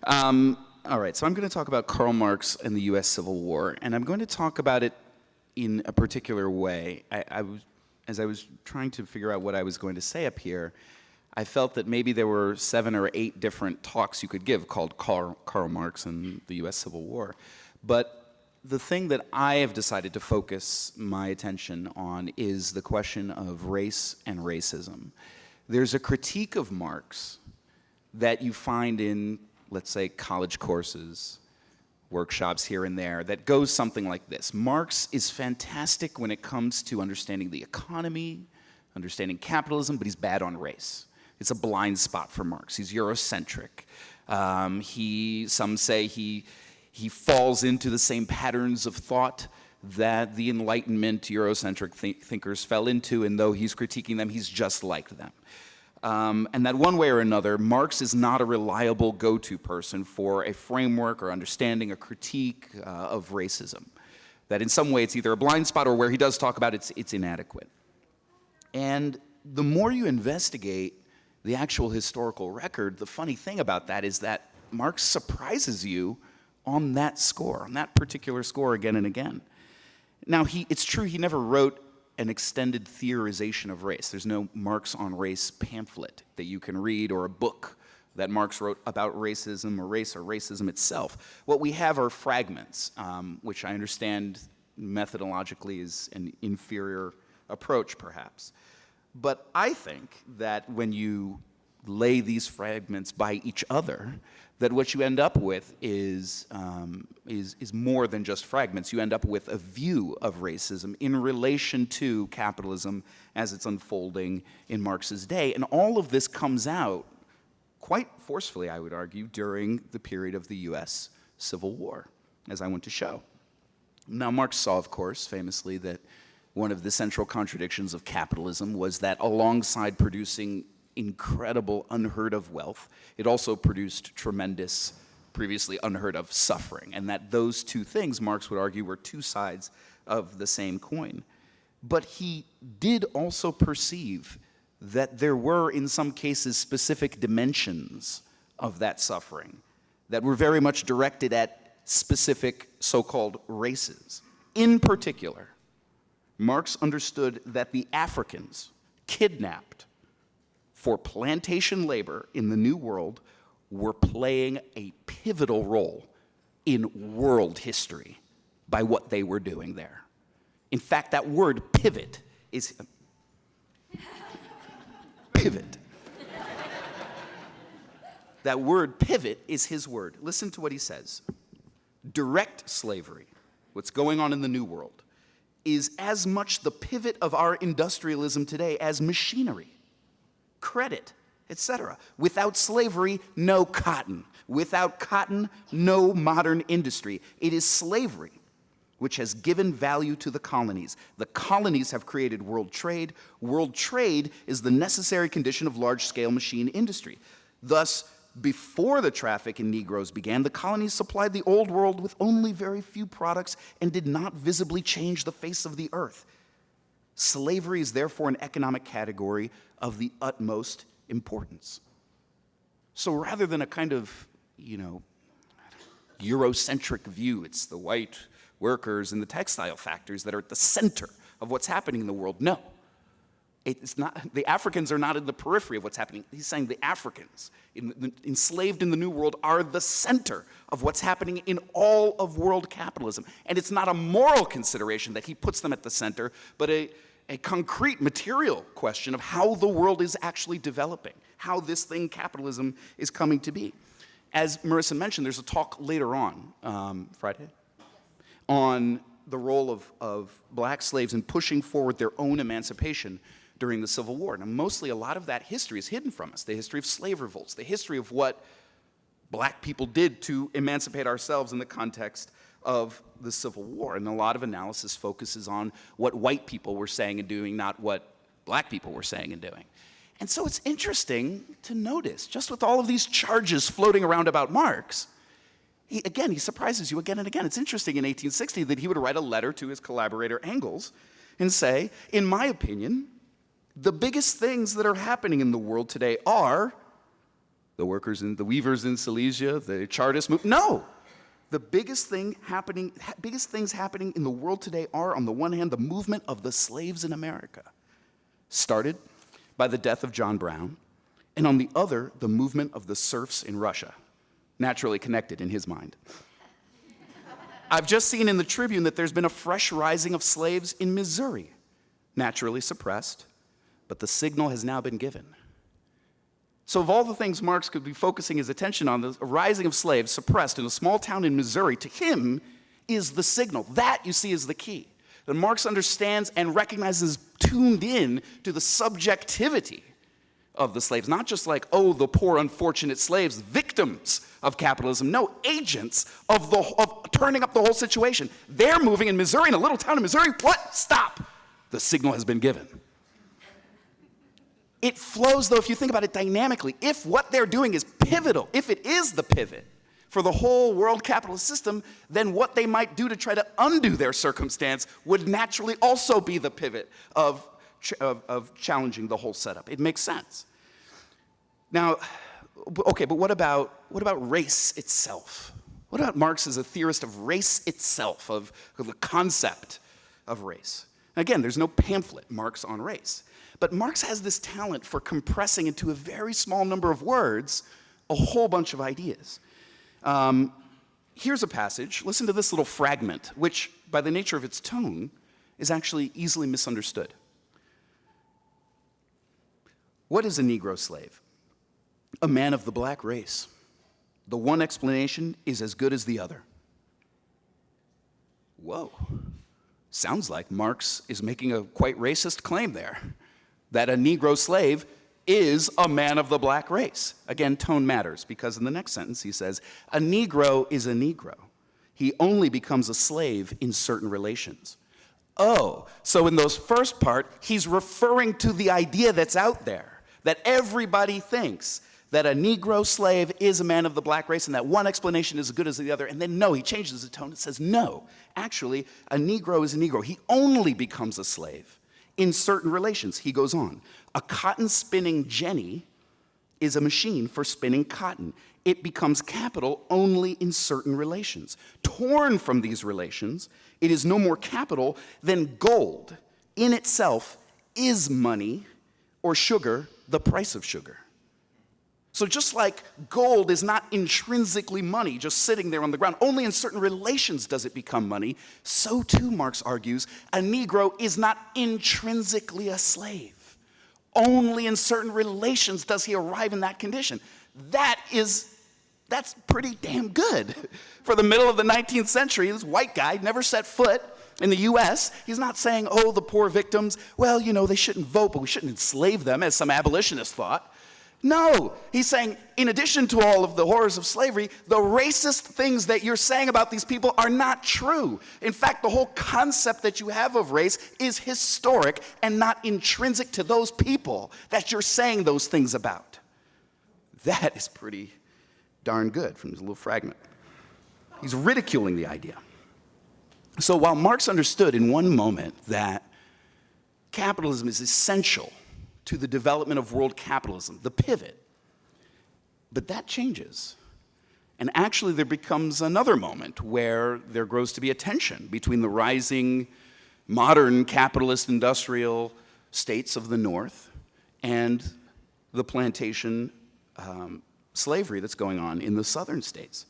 All right, so I'm going to talk about Karl Marx and the U.S. Civil War, and I'm going to talk about it in a particular way. As I was trying to figure out what I was going to say up here, I felt that maybe there were 7 or 8 different talks you could give called Karl Marx and the U.S. Civil War. But the thing that I have decided to focus my attention on is the question of race and racism. There's a critique of Marx that you find in, let's say, college courses, workshops here and there, that goes something like this. Marx is fantastic when it comes to understanding the economy, understanding capitalism, but he's bad on race. It's a blind spot for Marx. He's Eurocentric. Some say he falls into the same patterns of thought that the Enlightenment Eurocentric thinkers fell into, and though he's critiquing them, he's just like them. And that one way or another, Marx is not a reliable go-to person for a framework or understanding, a critique of racism. That in some way it's either a blind spot or where he does talk about it, it's inadequate. And the more you investigate the actual historical record, the funny thing about that is that Marx surprises you on that score, on that particular score again and again. Now, it's true he never wrote an extended theorization of race. There's no Marx on race pamphlet that you can read or a book that Marx wrote about racism or race or racism itself. What we have are fragments, which I understand methodologically is an inferior approach, perhaps. But I think that when you lay these fragments by each other, that what you end up with is more than just fragments. You end up with a view of racism in relation to capitalism as it's unfolding in Marx's day. And all of this comes out quite forcefully, I would argue, during the period of the US Civil War, as I want to show. Now, Marx saw, of course, famously, that one of the central contradictions of capitalism was that alongside producing incredible, unheard of wealth, it also produced tremendous, previously unheard of suffering, and that those two things, Marx would argue, were two sides of the same coin. But he did also perceive that there were, in some cases, specific dimensions of that suffering that were very much directed at specific so-called races. In particular, Marx understood that the Africans kidnapped for plantation labor in the New World were playing a pivotal role in world history by what they were doing there. In fact, that word pivot is pivot. That word pivot is his word. Listen to what he says. Direct slavery, what's going on in the New World, is as much the pivot of our industrialism today as machinery, credit, etc. Without slavery, no cotton. Without cotton, no modern industry. It is slavery which has given value to the colonies. The colonies have created world trade. World trade is the necessary condition of large-scale machine industry. Thus, before the traffic in Negroes began, the colonies supplied the old world with only very few products and did not visibly change the face of the earth. Slavery is therefore an economic category of the utmost importance. So rather than a kind of, Eurocentric view, it's the white workers and the textile factories that are at the center of what's happening in the world. No, it's not. The Africans are not in the periphery of what's happening. He's saying the Africans enslaved in the New World are the center of what's happening in all of world capitalism. And it's not a moral consideration that he puts them at the center, but a concrete material question of how the world is actually developing, how this thing, capitalism, is coming to be. As Marissa mentioned, there's a talk later on, Friday, on the role of black slaves in pushing forward their own emancipation during the Civil War. Now, mostly a lot of that history is hidden from us, the history of slave revolts, the history of what black people did to emancipate ourselves in the context of the Civil War. And a lot of analysis focuses on what white people were saying and doing, not what black people were saying and doing. And so it's interesting to notice, just with all of these charges floating around about Marx, he surprises you again and again. It's interesting in 1860 that he would write a letter to his collaborator Engels and say, in my opinion, the biggest things that are happening in the world today are The weavers in Silesia, the Chartist movement. No! The biggest things happening in the world today are, on the one hand, the movement of the slaves in America, started by the death of John Brown, and on the other, the movement of the serfs in Russia, naturally connected in his mind. I've just seen in the Tribune that there's been a fresh rising of slaves in Missouri, naturally suppressed, but the signal has now been given. So of all the things Marx could be focusing his attention on, the rising of slaves suppressed in a small town in Missouri, to him is the signal. That, you see, is the key. That Marx understands and recognizes, tuned in to the subjectivity of the slaves. Not just like, oh, the poor unfortunate slaves, victims of capitalism. No, agents of turning up the whole situation. They're moving in Missouri, in a little town in Missouri. What? Stop! The signal has been given. It flows, though, if you think about it dynamically. If what they're doing is pivotal, if it is the pivot for the whole world capitalist system, then what they might do to try to undo their circumstance would naturally also be the pivot of challenging the whole setup. It makes sense. Now, okay, but what about race itself? What about Marx as a theorist of race itself, of the concept of race? Again, there's no pamphlet, Marx on race. But Marx has this talent for compressing into a very small number of words a whole bunch of ideas. Here's a passage. Listen to this little fragment, which, by the nature of its tone, is actually easily misunderstood. What is a Negro slave? A man of the black race. The one explanation is as good as the other. Whoa. Sounds like Marx is making a quite racist claim there, that a Negro slave is a man of the black race. Again, tone matters, because in the next sentence he says, a Negro is a Negro. He only becomes a slave in certain relations. Oh, so in those first part, he's referring to the idea that's out there, that everybody thinks that a Negro slave is a man of the black race and that one explanation is as good as the other. And then no, he changes the tone and says, no, actually, a Negro is a Negro. He only becomes a slave in certain relations. He goes on. A cotton spinning jenny is a machine for spinning cotton. It becomes capital only in certain relations. Torn from these relations, it is no more capital than gold in itself is money, or sugar, the price of sugar. So just like gold is not intrinsically money, just sitting there on the ground, only in certain relations does it become money, so too, Marx argues, a Negro is not intrinsically a slave. Only in certain relations does he arrive in that condition. That's pretty damn good. For the middle of the 19th century, this white guy never set foot in the US. He's not saying, oh, the poor victims, well, you know, they shouldn't vote, but we shouldn't enslave them, as some abolitionists thought. No, he's saying, in addition to all of the horrors of slavery, the racist things that you're saying about these people are not true. In fact, the whole concept that you have of race is historic and not intrinsic to those people that you're saying those things about. That is pretty darn good from this little fragment. He's ridiculing the idea. So while Marx understood in one moment that capitalism is essential to the development of world capitalism, the pivot, but that changes. And actually there becomes another moment where there grows to be a tension between the rising modern capitalist industrial states of the North and the plantation slavery that's going on in the southern states.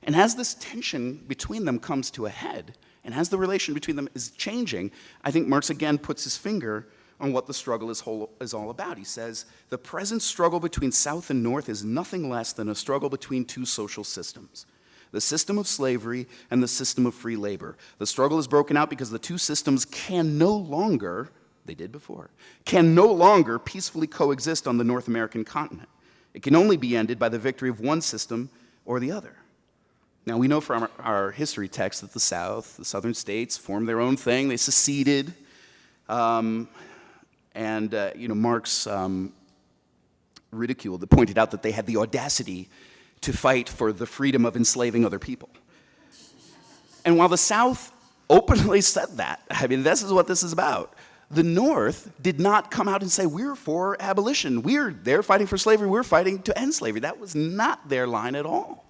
And as this tension between them comes to a head, and as the relation between them is changing, I think Marx again puts his finger on what the struggle is all about. He says, the present struggle between South and North is nothing less than a struggle between two social systems, the system of slavery and the system of free labor. The struggle is broken out because the two systems can no longer, they did before, can no longer peacefully coexist on the North American continent. It can only be ended by the victory of one system or the other. Now, we know from our history text that the South, the southern states, formed their own thing. They seceded. Marx pointed out that they had the audacity to fight for the freedom of enslaving other people. And while the South openly said that, I mean, this is what this is about, The North did not come out and say, we're for abolition. They're fighting for slavery, we're fighting to end slavery. That was not their line at all.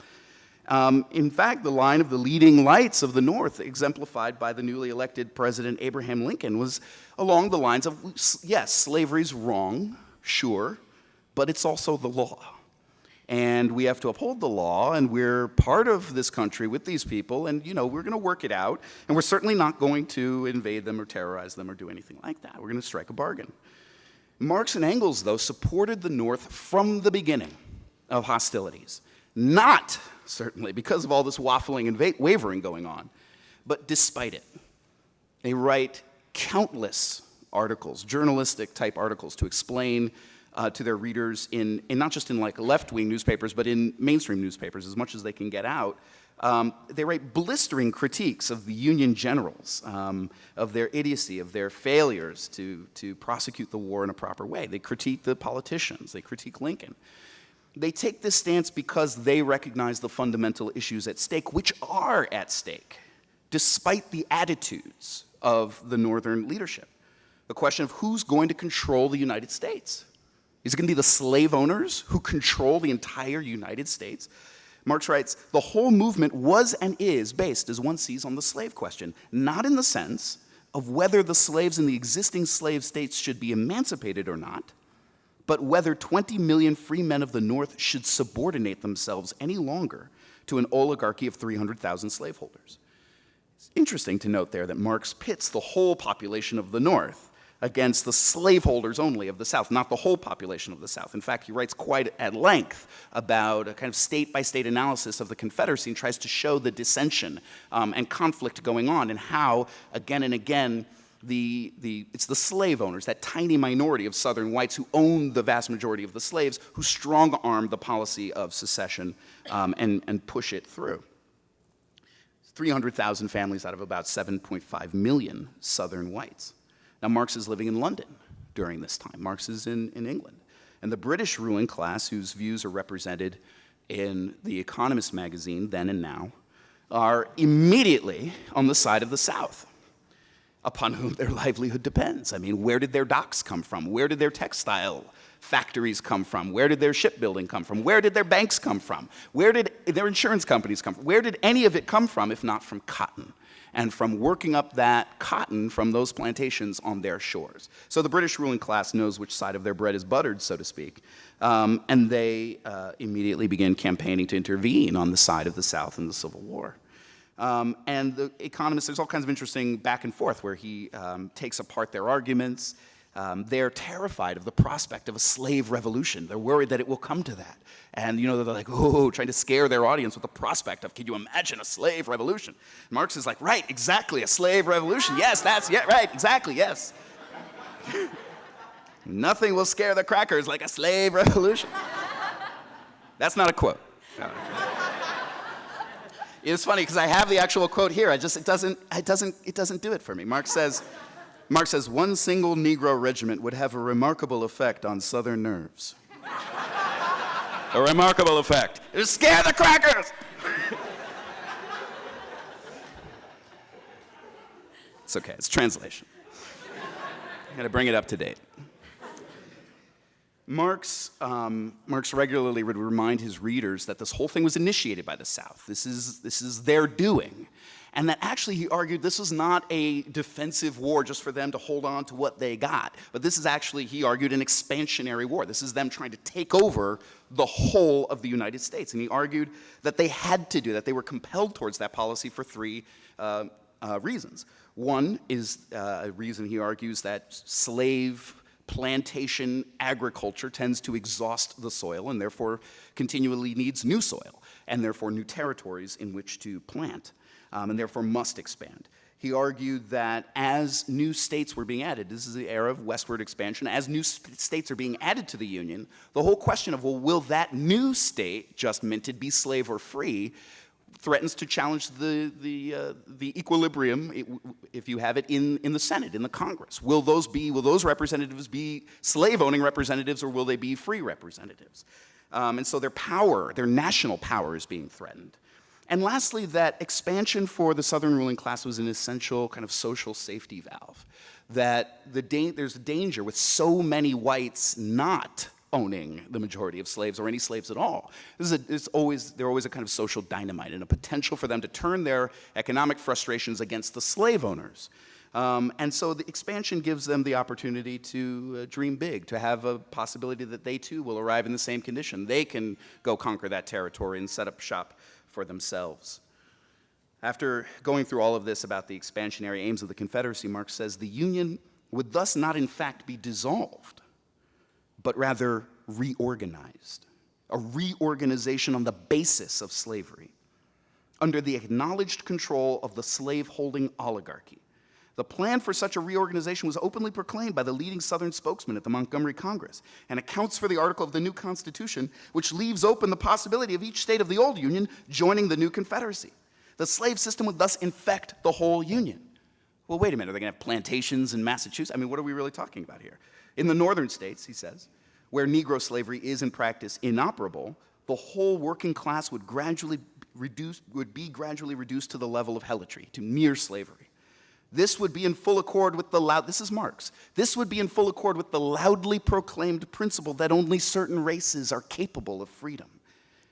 In fact, the line of the leading lights of the North, exemplified by the newly elected President Abraham Lincoln, was along the lines of, yes, slavery's wrong, sure, but it's also the law. And we have to uphold the law, and we're part of this country with these people, and we're going to work it out, and we're certainly not going to invade them or terrorize them or do anything like that. We're going to strike a bargain. Marx and Engels, though, supported the North from the beginning of hostilities. Not, certainly, because of all this waffling and wavering going on, but despite it. They write countless articles, journalistic-type articles, to explain to their readers in not just in like left-wing newspapers, but in mainstream newspapers, as much as they can get out. They write blistering critiques of the Union generals, of their idiocy, of their failures to prosecute the war in a proper way. They critique the politicians. They critique Lincoln. They take this stance because they recognize the fundamental issues at stake, which are at stake, despite the attitudes of the Northern leadership. The question of who's going to control the United States. Is it going to be the slave owners who control the entire United States? Marx writes, the whole movement was and is based, as one sees, on the slave question, not in the sense of whether the slaves in the existing slave states should be emancipated or not, but whether 20 million free men of the North should subordinate themselves any longer to an oligarchy of 300,000 slaveholders. It's interesting to note there that Marx pits the whole population of the North against the slaveholders only of the South, not the whole population of the South. In fact, he writes quite at length about a kind of state-by-state analysis of the Confederacy and tries to show the dissension and conflict going on and how, again and again, it's the slave owners, that tiny minority of Southern whites who own the vast majority of the slaves, who strong-arm the policy of secession and push it through. 300,000 families out of about 7.5 million Southern whites. Now, Marx is living in London during this time. Marx is in England. And the British ruling class, whose views are represented in The Economist magazine, then and now, are immediately on the side of the South, upon whom their livelihood depends. I mean, where did their docks come from? Where did their textile factories come from? Where did their shipbuilding come from? Where did their banks come from? Where did their insurance companies come from? Where did any of it come from, if not from cotton? And from working up that cotton from those plantations on their shores. So the British ruling class knows which side of their bread is buttered, so to speak, and they immediately begin campaigning to intervene on the side of the South in the Civil War. And the Economist, there's all kinds of interesting back and forth where he takes apart their arguments. They're terrified of the prospect of a slave revolution. They're worried that it will come to that. And they're like, oh, trying to scare their audience with the prospect of, can you imagine a slave revolution? Marx is like, right, exactly, a slave revolution. Yes, right, exactly, yes. Nothing will scare the crackers like a slave revolution. That's not a quote. No. It's funny because I have the actual quote here. It doesn't do it for me. Marx says, one single Negro regiment would have a remarkable effect on Southern nerves. A remarkable effect. It'll scare the crackers! It's okay, it's translation. I gotta bring it up to date. Marx regularly would remind his readers that this whole thing was initiated by the South. This is their doing. And that actually, he argued, this was not a defensive war just for them to hold on to what they got. But this is actually, he argued, an expansionary war. This is them trying to take over the whole of the United States. And he argued that they had to do that. They were compelled towards that policy for three reasons. One is a reason, he argues, that slave plantation agriculture tends to exhaust the soil and therefore continually needs new soil and therefore new territories in which to plant. And therefore must expand. He argued that as new states were being added, this is the era of westward expansion, as new states are being added to the Union, the whole question of, well, will that new state, just minted, be slave or free, threatens to challenge the equilibrium, if you have it, in the Senate, in the Congress. Will those representatives be slave-owning representatives, or will they be free representatives? And so their power, their national power, is being threatened. And lastly, that expansion for the Southern ruling class was an essential kind of social safety valve. That there's a danger with so many whites not owning the majority of slaves or any slaves at all. They're always a kind of social dynamite and a potential for them to turn their economic frustrations against the slave owners. And so the expansion gives them the opportunity to dream big, to have a possibility that they too will arrive in the same condition. They can go conquer that territory and set up shop for themselves. After going through all of this about the expansionary aims of the Confederacy, Marx says the Union would thus not in fact be dissolved, but rather reorganized. A reorganization on the basis of slavery, under the acknowledged control of the slave-holding oligarchy. The plan for such a reorganization was openly proclaimed by the leading Southern spokesman at the Montgomery Congress and accounts for the article of the new Constitution, which leaves open the possibility of each state of the old Union joining the new Confederacy. The slave system would thus infect the whole Union. Well, wait a minute, are they going to have plantations in Massachusetts? I mean, what are we really talking about here? In the northern states, he says, where Negro slavery is in practice inoperable, the whole working class would be gradually reduced to the level of helotry, to mere slavery. This would be in full accord with this is Marx, this would be in full accord with the loudly proclaimed principle that only certain races are capable of freedom.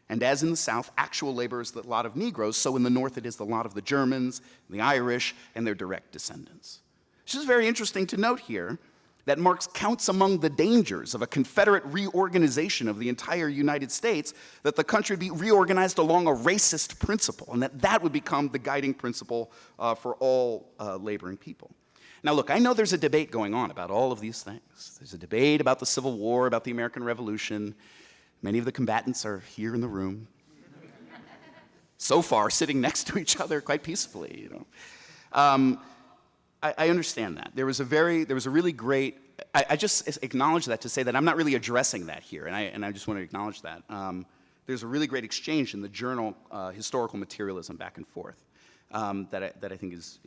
And as in the South, actual labor is the lot of Negroes, so in the North it is the lot of the Germans, the Irish, and their direct descendants. It's just very interesting to note here that Marx counts among the dangers of a Confederate reorganization of the entire United States, that the country would be reorganized along a racist principle, and that would become the guiding principle for all laboring people. Now look, I know there's a debate going on about all of these things. There's a debate about the Civil War, about the American Revolution. Many of the combatants are here in the room. So far, sitting next to each other quite peacefully, you know. I understand that. There was a really great, I just acknowledge that to say that I'm not really addressing that here, and I just want to acknowledge that. There's a really great exchange in the journal, Historical Materialism, back and forth, that I think is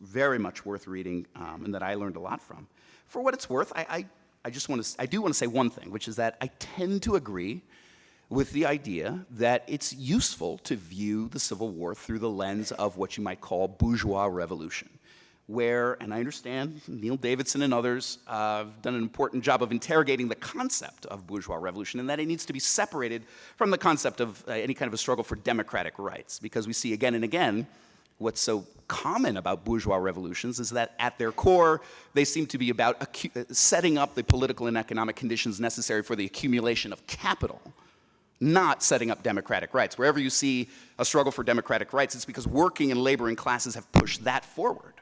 very much worth reading, and that I learned a lot from. For what it's worth, I do want to say one thing, which is that I tend to agree with the idea that it's useful to view the Civil War through the lens of what you might call bourgeois revolution, where, and I understand Neil Davidson and others have done an important job of interrogating the concept of bourgeois revolution, and that it needs to be separated from the concept of any kind of a struggle for democratic rights, because we see again and again what's so common about bourgeois revolutions is that at their core, they seem to be about setting up the political and economic conditions necessary for the accumulation of capital, not setting up democratic rights. Wherever you see a struggle for democratic rights, it's because working and laboring classes have pushed that forward.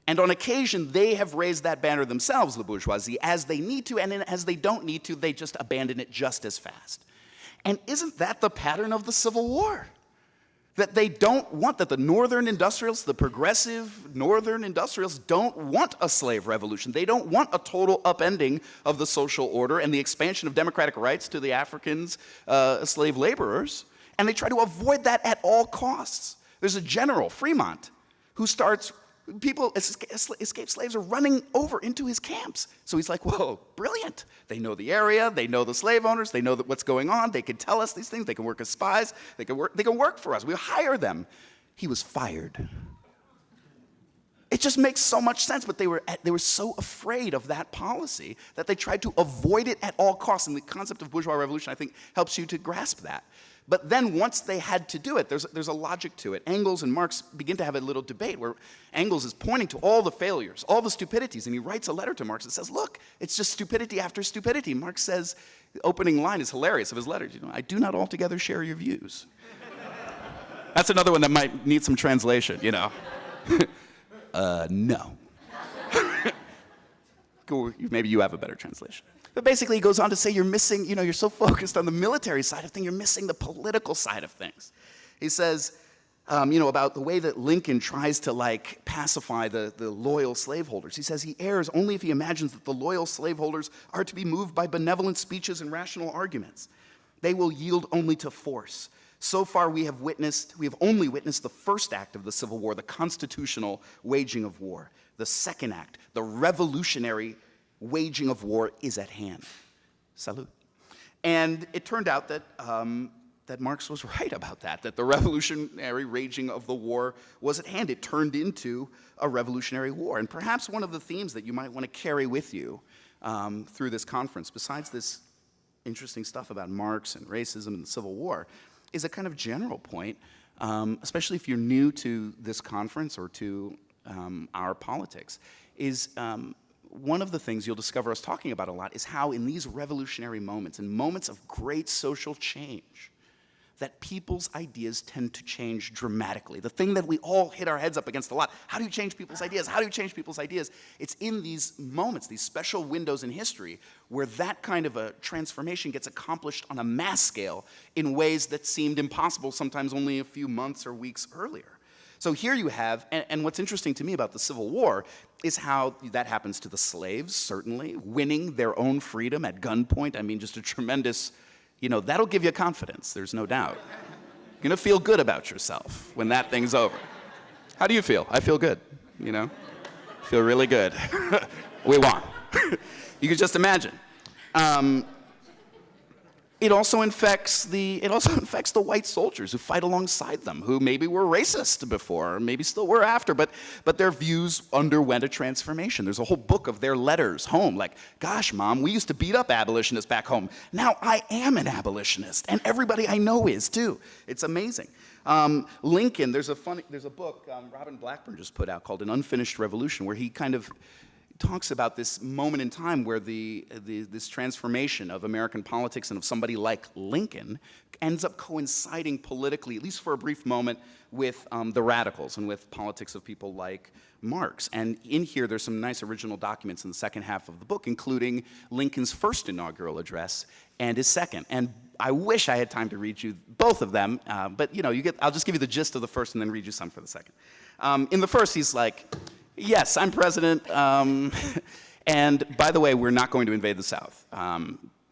And on occasion, they have raised that banner themselves, the bourgeoisie, as they need to, and as they don't need to, they just abandon it just as fast. And isn't that the pattern of the Civil War? That they don't want, that the northern industrialists, the progressive northern industrialists don't want a slave revolution. They don't want a total upending of the social order and the expansion of democratic rights to the Africans, slave laborers. And they try to avoid that at all costs. There's a general, Fremont, who starts, escaped slaves are running over into his camps. So he's like, whoa, brilliant. They know the area, they know the slave owners, they know what's going on, they can tell us these things, they can work as spies, they can work for us, we'll hire them. He was fired. It just makes so much sense, but they were so afraid of that policy that they tried to avoid it at all costs, and the concept of bourgeois revolution, I think, helps you to grasp that. But then once they had to do it, there's a logic to it. Engels and Marx begin to have a little debate where Engels is pointing to all the failures, all the stupidities, and he writes a letter to Marx that says, look, it's just stupidity after stupidity. Marx says, the opening line is hilarious of his letter, I do not altogether share your views. That's another one that might need some translation, no. Maybe you have a better translation. But basically, he goes on to say you're missing, you're so focused on the military side of things, you're missing the political side of things. He says, about the way that Lincoln tries to pacify the loyal slaveholders. He says he errs only if he imagines that the loyal slaveholders are to be moved by benevolent speeches and rational arguments. They will yield only to force. So far, we have only witnessed the first act of the Civil War, the constitutional waging of war. The second act, the revolutionary waging of war, is at hand. Salute. And it turned out that that Marx was right about that the revolutionary raging of the war was at hand. It turned into a revolutionary war. And perhaps one of the themes that you might want to carry with you through this conference, besides this interesting stuff about Marx and racism and the Civil War, is a kind of general point, especially if you're new to this conference or to our politics, is one of the things you'll discover us talking about a lot is how in these revolutionary moments, in moments of great social change, that people's ideas tend to change dramatically. The thing that we all hit our heads up against a lot, how do you change people's ideas? How do you change people's ideas? It's in these moments, these special windows in history, where that kind of a transformation gets accomplished on a mass scale in ways that seemed impossible sometimes only a few months or weeks earlier. So here you have, and what's interesting to me about the Civil War is how that happens to the slaves, certainly, winning their own freedom at gunpoint. I mean, just a tremendous, that'll give you confidence, there's no doubt. You're gonna feel good about yourself when that thing's over. How do you feel? I feel good, Feel really good. We won. You can just imagine. It also infects the white soldiers who fight alongside them, who maybe were racist before, or maybe still were after, but their views underwent a transformation. There's a whole book of their letters home, like, gosh, Mom, we used to beat up abolitionists back home. Now I am an abolitionist, and everybody I know is too. It's amazing. Lincoln, there's a book Robin Blackburn just put out called An Unfinished Revolution, where he kind of talks about this moment in time where this transformation of American politics and of somebody like Lincoln ends up coinciding politically, at least for a brief moment, with the radicals and with politics of people like Marx. And in here, there's some nice original documents in the second half of the book, including Lincoln's first inaugural address and his second. And I wish I had time to read you both of them, but I'll just give you the gist of the first and then read you some for the second. In the first, he's like, yes, I'm president, and by the way, we're not going to invade the South.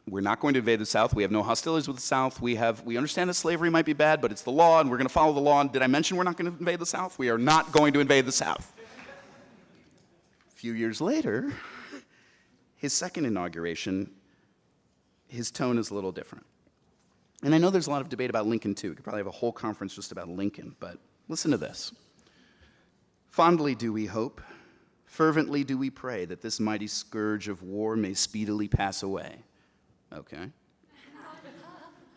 We're not going to invade the South. We have no hostilities with the South. We understand that slavery might be bad, but it's the law, and we're going to follow the law. And did I mention we're not going to invade the South? We are not going to invade the South. A few years later, his second inauguration, his tone is a little different. And I know there's a lot of debate about Lincoln, too. We could probably have a whole conference just about Lincoln, but listen to this. Fondly do we hope, fervently do we pray that this mighty scourge of war may speedily pass away. Okay.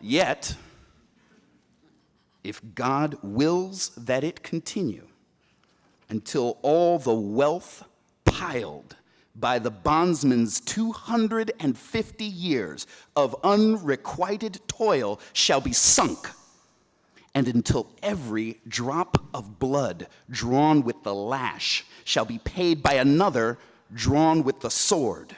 Yet, if God wills that it continue until all the wealth piled by the bondsman's 250 years of unrequited toil shall be sunk, and until every drop of blood drawn with the lash shall be paid by another drawn with the sword.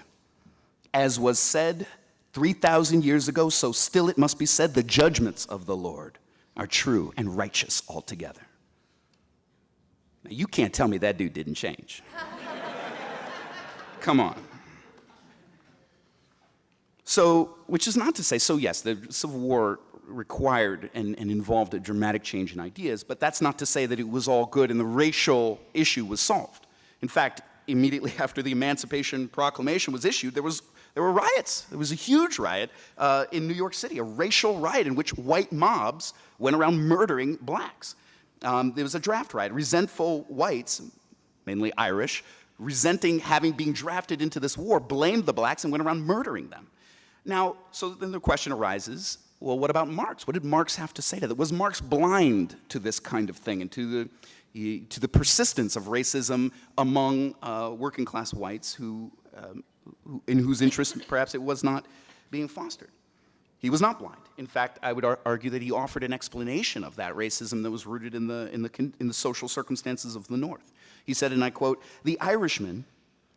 As was said 3,000 years ago, so still it must be said, the judgments of the Lord are true and righteous altogether. Now, you can't tell me that dude didn't change. Come on. So, which is not to say, so yes, the Civil War required and involved a dramatic change in ideas, but that's not to say that it was all good and the racial issue was solved. In fact, immediately after the Emancipation Proclamation was issued, there were riots. There was a huge riot in New York City, a racial riot in which white mobs went around murdering blacks. There was a draft riot. Resentful whites, mainly Irish, resenting having been drafted into this war, blamed the blacks and went around murdering them. Now, so then the question arises, well, what about Marx? What did Marx have to say to that? Was Marx blind to this kind of thing and to the persistence of racism among working class whites in whose interest perhaps it was not being fostered? He was not blind. In fact, I would argue that he offered an explanation of that racism that was rooted in the social circumstances of the North. He said, and I quote, "The Irishman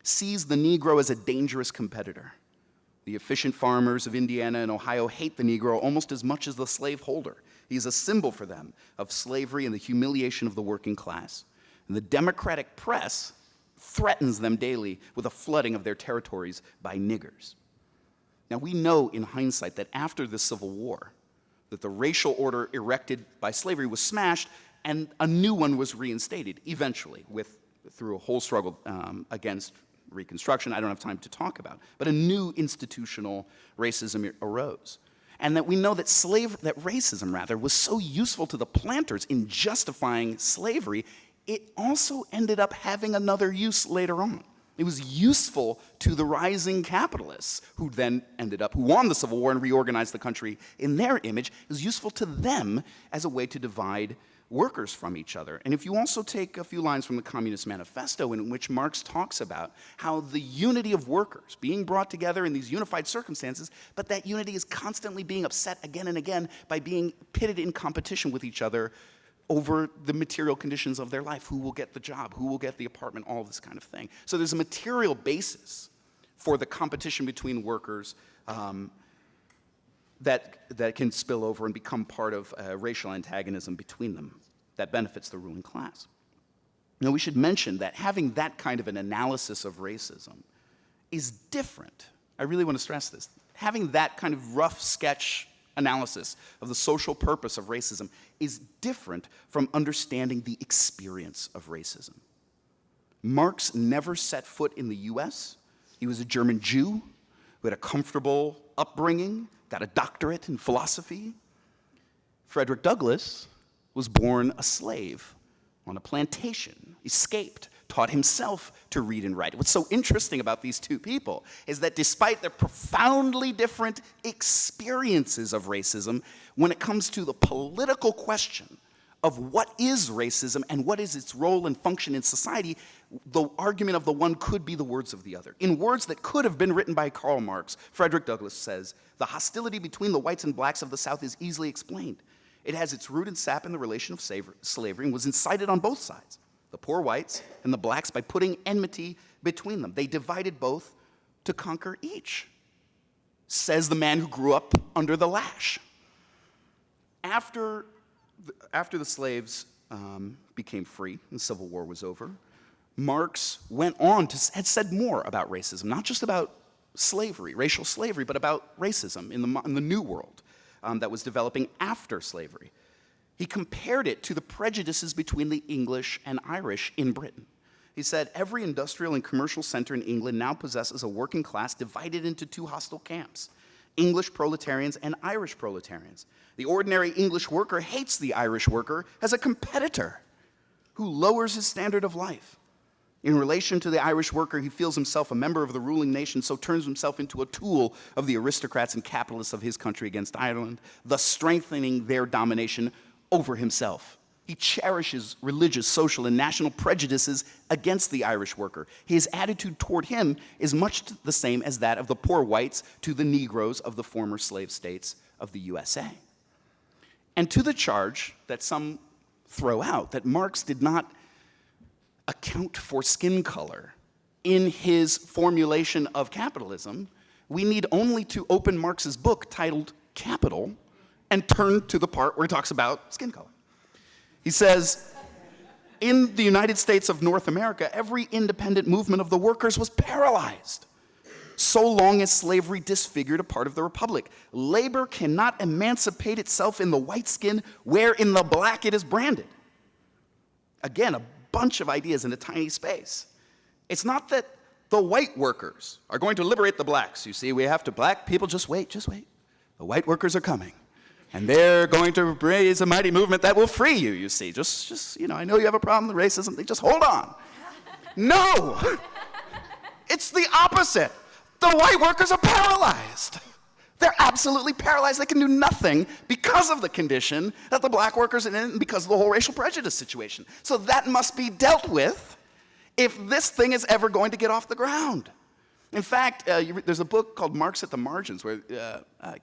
sees the Negro as a dangerous competitor. The efficient farmers of Indiana and Ohio hate the Negro almost as much as the slaveholder. He is a symbol for them of slavery and the humiliation of the working class. And the Democratic press threatens them daily with a flooding of their territories by niggers." Now, we know in hindsight that after the Civil War, that the racial order erected by slavery was smashed and a new one was reinstated eventually through a whole struggle against Reconstruction I don't have time to talk about. But a new institutional racism arose. And that we know that racism was so useful to the planters in justifying slavery, it also ended up having another use later on. It was useful to the rising capitalists who won the Civil War and reorganized the country in their image. It was useful to them as a way to divide workers from each other. And if you also take a few lines from the Communist Manifesto, in which Marx talks about how the unity of workers being brought together in these unified circumstances, but that unity is constantly being upset again and again by being pitted in competition with each other over the material conditions of their life. Who will get the job? Who will get the apartment? All this kind of thing. So there's a material basis for the competition between workers that can spill over and become part of racial antagonism between them that benefits the ruling class. Now, we should mention that having that kind of an analysis of racism is different. I really want to stress this. Having that kind of rough sketch analysis of the social purpose of racism is different from understanding the experience of racism. Marx never set foot in the US. He was a German Jew who had a comfortable upbringing, got a doctorate in philosophy. Frederick Douglass was born a slave on a plantation, escaped, taught himself to read and write. What's so interesting about these two people is that despite their profoundly different experiences of racism, when it comes to the political question of what is racism and what is its role and function in society, the argument of the one could be the words of the other. In words that could have been written by Karl Marx, Frederick Douglass says, "The hostility between the whites and blacks of the South is easily explained. It has its root and sap in the relation of slavery and was incited on both sides, the poor whites and the blacks, by putting enmity between them. They divided both to conquer each," says the man who grew up under the lash. After the slaves became free and the Civil War was over, Marx went on had said more about racism, not just about slavery, racial slavery, but about racism in the New World that was developing after slavery. He compared it to the prejudices between the English and Irish in Britain. He said, "Every industrial and commercial center in England now possesses a working class divided into two hostile camps, English proletarians and Irish proletarians. The ordinary English worker hates the Irish worker as a competitor who lowers his standard of life. In relation to the Irish worker, he feels himself a member of the ruling nation, so turns himself into a tool of the aristocrats and capitalists of his country against Ireland, thus strengthening their domination over himself. He cherishes religious, social, and national prejudices against the Irish worker. His attitude toward him is much the same as that of the poor whites to the Negroes of the former slave states of the USA." And to the charge that some throw out, that Marx did not account for skin color in his formulation of capitalism, we need only to open Marx's book titled Capital and turn to the part where he talks about skin color. He says, "In the United States of North America, every independent movement of the workers was paralyzed, so long as slavery disfigured a part of the republic. Labor cannot emancipate itself in the white skin where in the black it is branded." Again, a bunch of ideas in a tiny space. It's not that the white workers are going to liberate the blacks. You see, black people, just wait. The white workers are coming. And they're going to raise a mighty movement that will free you, you see. I know you have a problem with racism thing, just hold on. No! It's the opposite. The white workers are paralyzed. They're absolutely paralyzed. They can do nothing because of the condition that the black workers are in and because of the whole racial prejudice situation. So that must be dealt with if this thing is ever going to get off the ground. In fact, there's a book called Marx at the Margins, where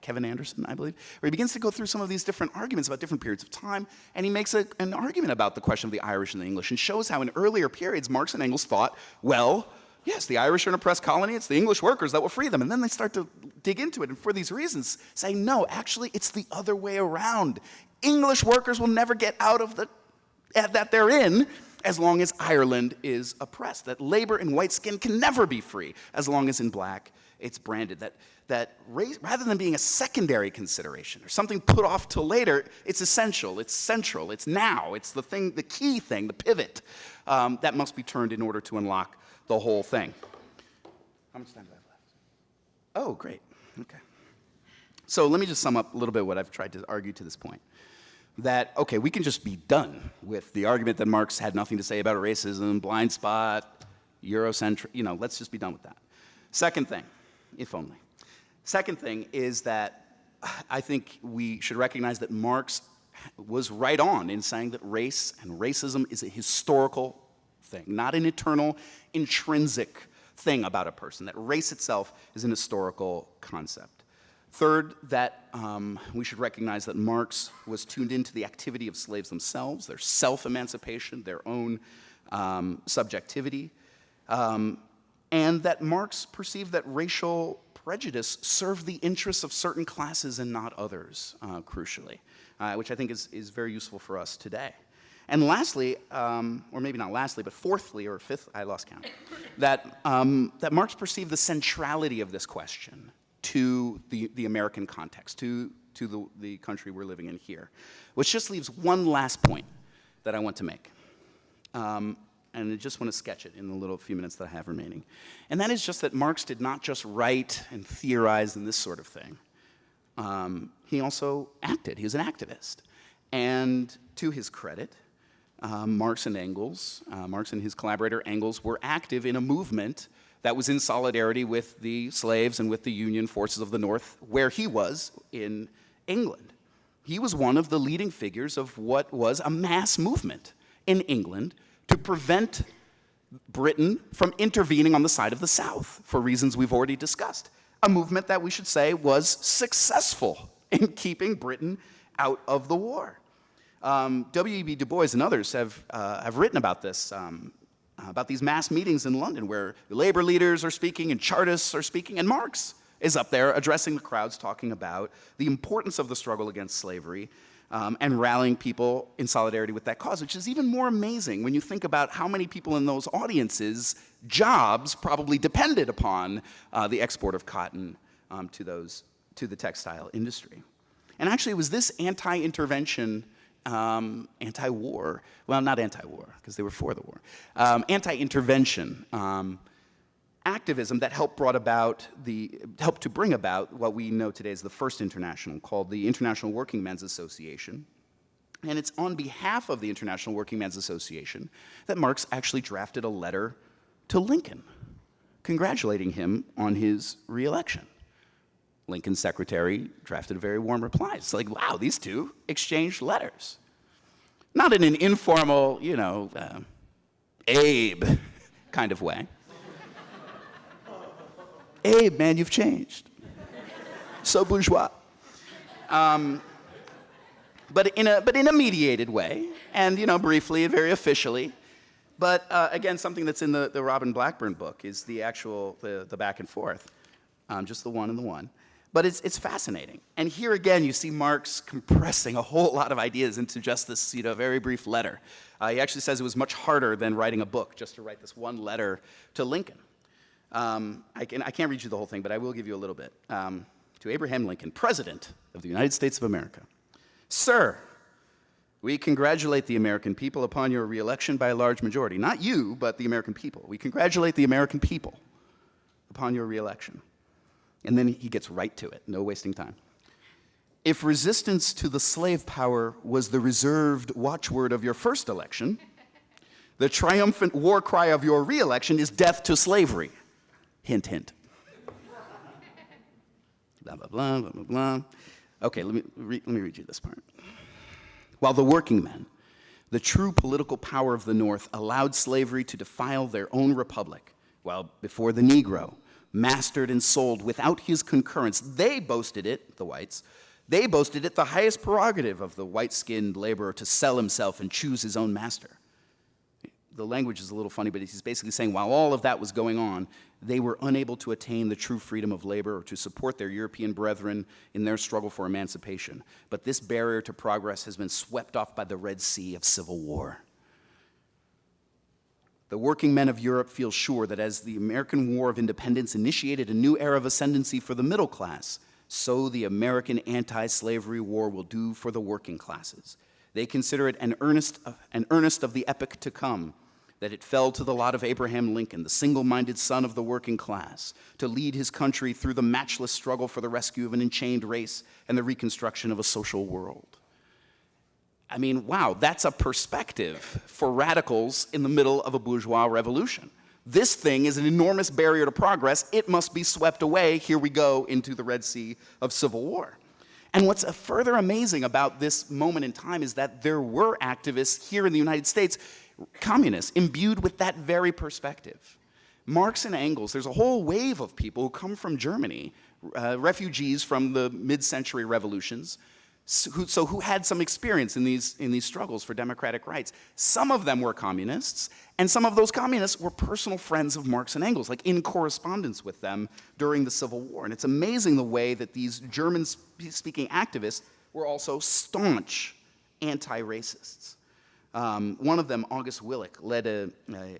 Kevin Anderson, I believe, where he begins to go through some of these different arguments about different periods of time, and he makes an argument about the question of the Irish and the English, and shows how in earlier periods Marx and Engels thought, well, yes, the Irish are an oppressed colony, it's the English workers that will free them. And then they start to dig into it, and for these reasons, say, no, actually, it's the other way around. English workers will never get out of that they're in as long as Ireland is oppressed. That labor in white skin can never be free as long as in black it's branded. That race, rather than being a secondary consideration or something put off till later, it's essential, it's central, it's now, it's the thing, the key thing, the pivot that must be turned in order to unlock the whole thing. How much time do I have left? Oh, great. Okay. So let me just sum up a little bit what I've tried to argue to this point. That, okay, we can just be done with the argument that Marx had nothing to say about racism, blind spot, Eurocentric, let's just be done with that. Second thing, if only. Second thing is that I think we should recognize that Marx was right on in saying that race and racism is a historical thing, not an eternal, intrinsic thing about a person, that race itself is an historical concept. Third, that we should recognize that Marx was tuned into the activity of slaves themselves, their self-emancipation, their own subjectivity, and that Marx perceived that racial prejudice served the interests of certain classes and not others, crucially, which I think is very useful for us today. And lastly, or maybe not lastly, but fourthly or fifth, I lost count, that Marx perceived the centrality of this question to the American context, to the country we're living in here, which just leaves one last point that I want to make. And I just want to sketch it in the little few minutes that I have remaining. And that is just that Marx did not just write and theorize and this sort of thing. He also acted. He was an activist. And to his credit, Marx and his collaborator Engels were active in a movement that was in solidarity with the slaves and with the Union forces of the North, where he was in England. He was one of the leading figures of what was a mass movement in England to prevent Britain from intervening on the side of the South for reasons we've already discussed. A movement that we should say was successful in keeping Britain out of the war. W.E.B. Du Bois and others have written about this, about these mass meetings in London where labor leaders are speaking and Chartists are speaking, and Marx is up there addressing the crowds, talking about the importance of the struggle against slavery and rallying people in solidarity with that cause, which is even more amazing when you think about how many people in those audiences' jobs probably depended upon the export of cotton to the textile industry. And actually, it was this anti-intervention, anti-war, well, not anti-war, because they were for the war, anti-intervention activism that helped to bring about what we know today as the First International, called the International Working Men's Association. And it's on behalf of the International Working Men's Association that Marx actually drafted a letter to Lincoln, congratulating him on his re-election. Lincoln's secretary drafted a very warm reply. It's like, wow, these two exchanged letters. Not in an informal, Abe kind of way. Abe, man, you've changed. So bourgeois. But in a mediated way, and briefly, very officially. But again, something that's in the Robin Blackburn book is the actual the back and forth, just the one and the one. But it's fascinating. And here again, you see Marx compressing a whole lot of ideas into just this very brief letter. He actually says it was much harder than writing a book, just to write this one letter to Lincoln. I can't read you the whole thing, but I will give you a little bit. To Abraham Lincoln, President of the United States of America. Sir, we congratulate the American people upon your re-election by a large majority. Not you, but the American people. We congratulate the American people upon your re-election. And then he gets right to it, no wasting time. If resistance to the slave power was the reserved watchword of your first election, the triumphant war cry of your re-election is death to slavery. Hint, hint. Blah, blah, blah, blah, blah, blah. Okay, let me read you this part. While the working men, the true political power of the North, allowed slavery to defile their own republic, while before the Negro, mastered and sold without his concurrence, they boasted it, the whites, they boasted it the highest prerogative of the white-skinned laborer to sell himself and choose his own master. The language is a little funny, but he's basically saying while all of that was going on, they were unable to attain the true freedom of labor or to support their European brethren in their struggle for emancipation. But this barrier to progress has been swept off by the Red Sea of civil war. The working men of Europe feel sure that as the American War of Independence initiated a new era of ascendancy for the middle class, so the American anti-slavery war will do for the working classes. They consider it an earnest of the epoch to come, that it fell to the lot of Abraham Lincoln, the single-minded son of the working class, to lead his country through the matchless struggle for the rescue of an enchained race and the reconstruction of a social world. I mean, wow, that's a perspective for radicals in the middle of a bourgeois revolution. This thing is an enormous barrier to progress. It must be swept away. Here we go into the Red Sea of civil war. And what's further amazing about this moment in time is that there were activists here in the United States, communists, imbued with that very perspective. Marx and Engels, there's a whole wave of people who come from Germany, refugees from the mid-century revolutions, who had some experience in these struggles for democratic rights. Some of them were communists, and some of those communists were personal friends of Marx and Engels, like in correspondence with them during the Civil War. And it's amazing the way that these German-speaking activists were also staunch anti-racists. One of them, August Willich, led a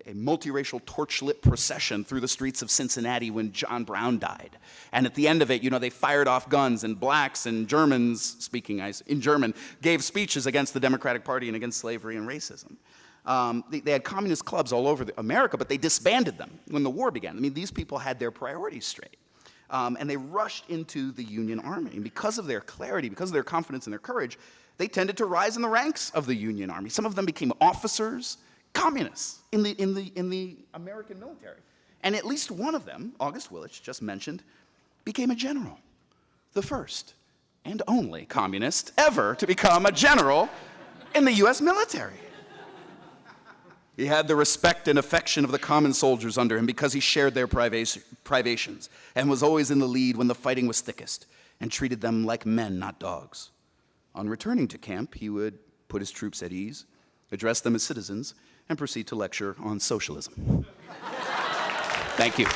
multiracial torch-lit procession through the streets of Cincinnati when John Brown died. And at the end of it, you know, they fired off guns, and blacks and Germans, speaking in German, gave speeches against the Democratic Party and against slavery and racism. They had communist clubs all over America, but they disbanded them when the war began. I mean, these people had their priorities straight. And they rushed into the Union Army. And because of their clarity, because of their confidence and their courage, they tended to rise in the ranks of the Union Army. Some of them became officers, communists in the American military. And at least one of them, August Willich, just mentioned, became a general. The first and only communist ever to become a general in the US military. He had the respect and affection of the common soldiers under him because he shared their privations and was always in the lead when the fighting was thickest and treated them like men, not dogs. On returning to camp, he would put his troops at ease, address them as citizens, and proceed to lecture on socialism. Thank you.